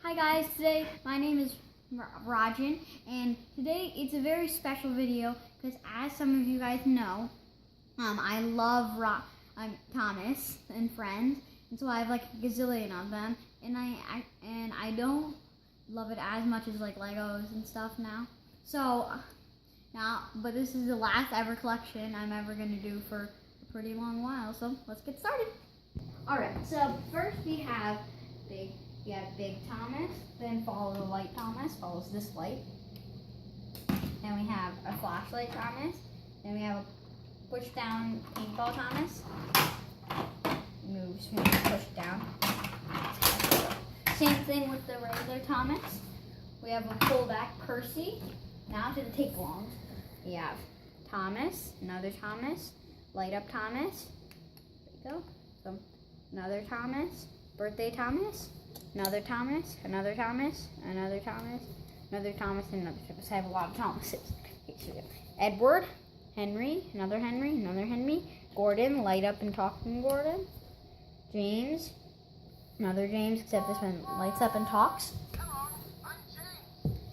Hi guys, today my name is Rajan, and today it's a very special video because, as some of you guys know, I love Thomas and Friends, and so I have like a gazillion of them, and I don't love it as much as like Legos and stuff now. So but this is the last ever collection I'm ever gonna do for a pretty long while. So let's get started. All right. So first we have Big Thomas, then follow the light Thomas, follows this light. Then we have a flashlight Thomas. Then we have a push down paintball Thomas. Moves when you push down. Same thing with the regular Thomas. We have a pull back Percy. Now to the take alongs. We have Thomas, another Thomas, light up Thomas. There you go. So another Thomas, birthday Thomas. Another Thomas, another Thomas, another Thomas, another Thomas, and another Thomas. I have a lot of Thomases. Okay, so we have Edward, Henry, another Henry, another Henry, Gordon, light up and talking Gordon, James, another James, except this one lights up and talks.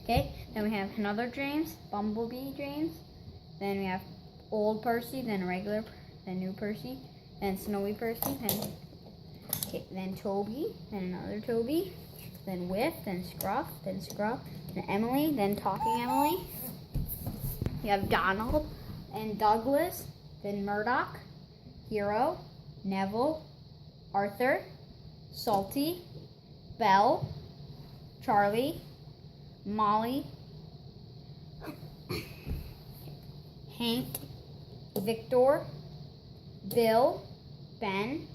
Okay, then we have another James, Bumblebee James, then we have old Percy, then regular, then new Percy, then snowy Percy, then Toby, then another Toby, then Whiff, then Scruff, then Emily, then talking Emily. We have Donald and Douglas, then Murdoch, Hero, Neville, Arthur, Salty, Belle, Charlie, Molly, Hank, Victor, Bill, Ben,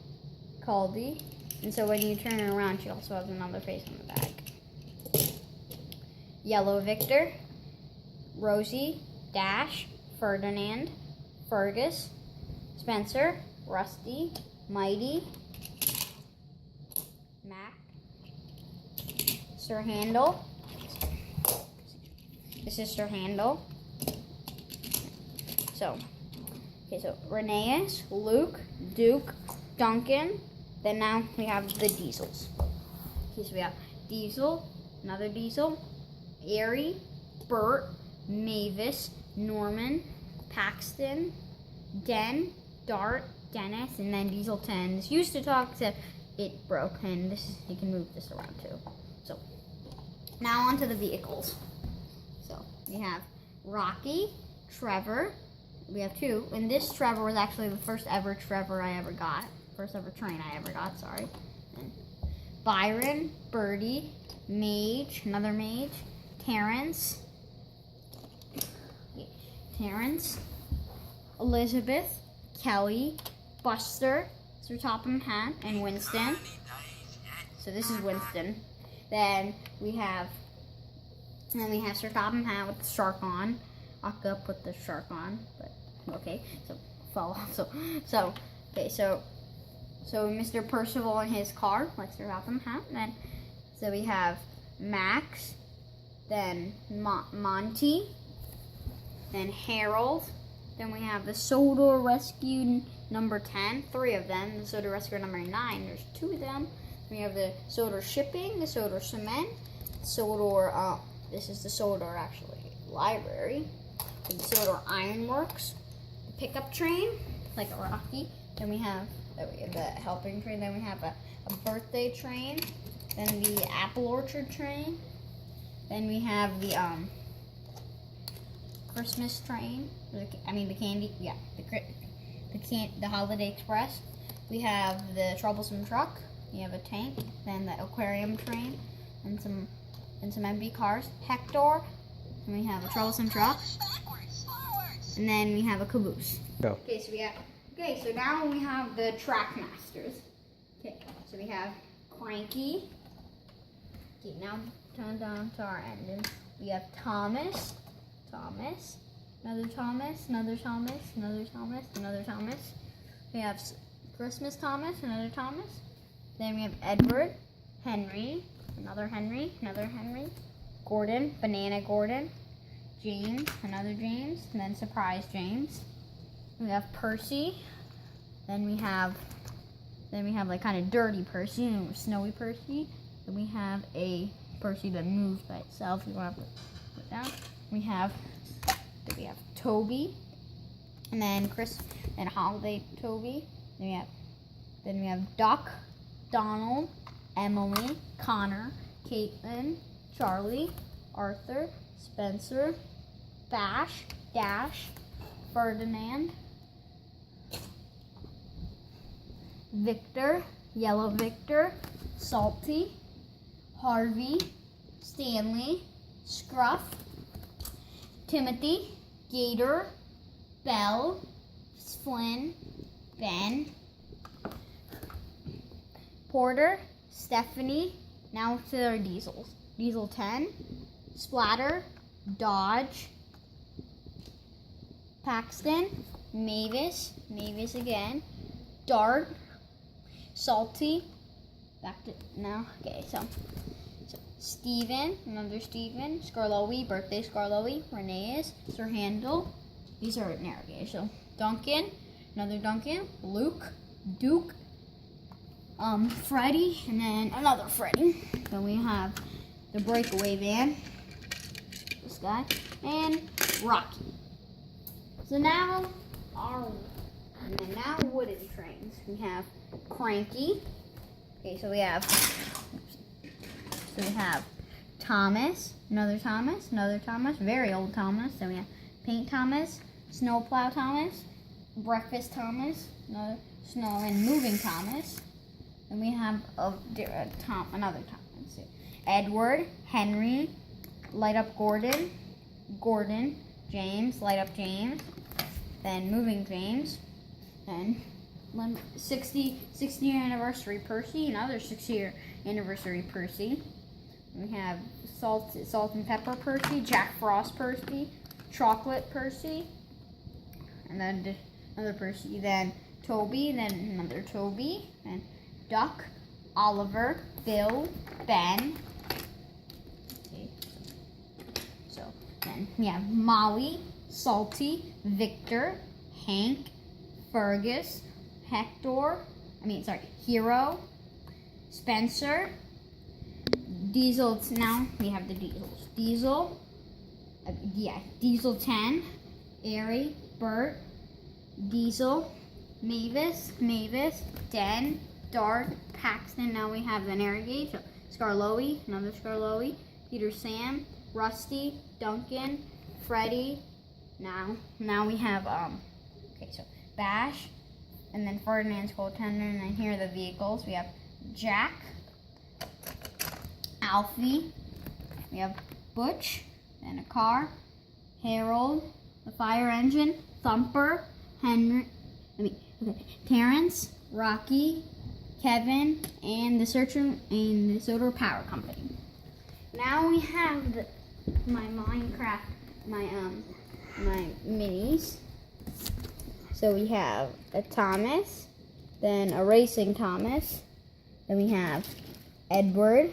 Caldy, and so when you turn her around, she also has another face on the back. Yellow Victor, Rosie, Dash, Ferdinand, Fergus, Spencer, Rusty, Mighty, Mac, Sir Handel. This is Sir Handel. So Rheneas, Luke, Duke, Duncan. Then now we have the Diesels. Okay, so we have Diesel, another Diesel, Airy, Bert, Mavis, Norman, Paxton, Den, Dart, Dennis, and then Diesel 10. This used to talk, except it broke, and you can move this around too. So now onto the vehicles. So we have Rocky, Trevor. We have two, and this Trevor was actually the first ever Trevor I ever got. First ever train I ever got, sorry. And Byron, Birdie, Mage, another Mage, Terrence, Elizabeth, Kelly, Buster, Sir Topham Hatt, and Winston. So this is Winston. Then we have Sir Topham Hatt with the shark on. I'll go put the shark on, but okay. So follow. So Mr. Percival in his car, like Sir Topham Hatt. Then so we have Max, then Monty, then Harold. Then we have the Sodor Rescue number 10, 3 of them. The Sodor Rescue number 9, there's 2 of them. We have the Sodor Shipping, the Sodor Cement, Sodor. This is the Sodor actually library. The Sodor Ironworks, the pickup train, like a Rocky. Then we have the helping train. Then we have a birthday train. Then the apple orchard train. Then we have the Christmas train. The candy. Yeah, the Holiday Express. We have the troublesome truck. We have a tank. Then the aquarium train, and some empty cars. Hector. And we have a troublesome truck. And then we have a caboose. Go. So now we have the track masters. Okay, so we have Cranky. Okay, now turn down to our engine. We have Thomas, another Thomas, another Thomas, another Thomas, another Thomas. We have Christmas Thomas, another Thomas. Then we have Edward, Henry, another Henry, another Henry. Gordon, Banana Gordon. James, another James, and then Surprise James. We have Percy. Then we have like kind of dirty Percy and snowy Percy. Then we have a Percy that moves by itself. You don't have to put it down. We have Toby, and then Holiday Toby. Then we have Duck, Donald, Emily, Connor, Caitlin, Charlie, Arthur, Spencer, Bash, Dash, Ferdinand, Victor, Yellow Victor, Salty, Harvey, Stanley, Scruff, Timothy, Gator, Belle, Flynn, Ben, Porter, Stephanie. Now to our diesels. Diesel 10, Splatter, Dodge, Paxton, Mavis again, Dart, Salty, back to now. Okay, so Steven, another Steven, Scarlowy, birthday Scarlowy, Renee's, Sir Handel. These are narrative. So Duncan, another Duncan, Luke, Duke, Freddie, and then another Freddie. Then we have the breakaway van, this guy, and Rocky. So now wooden trains. We have Cranky. Okay, so we have Thomas, another Thomas, very old Thomas. Then we have Paint Thomas, Snowplow Thomas, Breakfast Thomas, another Snow and Moving Thomas. Then we have another Thomas. Edward, Henry, Light Up Gordon, James, Light Up James, then Moving James, then 60 year anniversary Percy, another 60-year anniversary Percy. We have Salt and Pepper Percy, Jack Frost Percy, Chocolate Percy, and then another Percy, then Toby, then another Toby, and Duck, Oliver, Bill, Ben. Okay. So then we have Molly, Salty, Victor, Hank, Fergus, Hero, Spencer, Diesel. Now we have the Diesels. Diesel 10, Airy, Bert, Diesel, Mavis, Den, Dart, Paxton. Now we have the Narragate. So Scarlowy, another Scarlowy, Peter Sam, Rusty, Duncan, Freddie. Now we have so Bash, and then Ferdinand's goaltender, and then here are the vehicles. We have Jack, Alfie, we have Butch, and a car, Harold, the fire engine, Thumper, Terrence, Rocky, Kevin, and the Soda Power Company. Now we have my Minecraft, my minis. So we have a Thomas, then a racing Thomas, then we have Edward,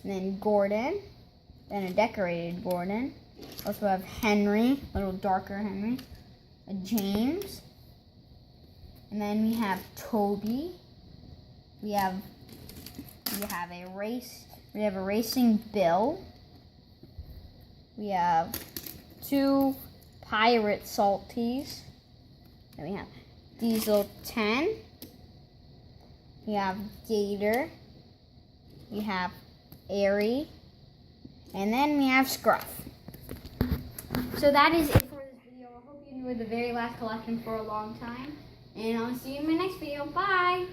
then Gordon, then a decorated Gordon. Also have Henry, a little darker Henry, a James, and then we have Toby. We have a racing Bill. We have 2 pirate Salties. Then we have Diesel 10. We have Gator. We have Airy. And then we have Scruff. So that is it for this video. I hope you enjoyed the very last collection for a long time. And I'll see you in my next video. Bye!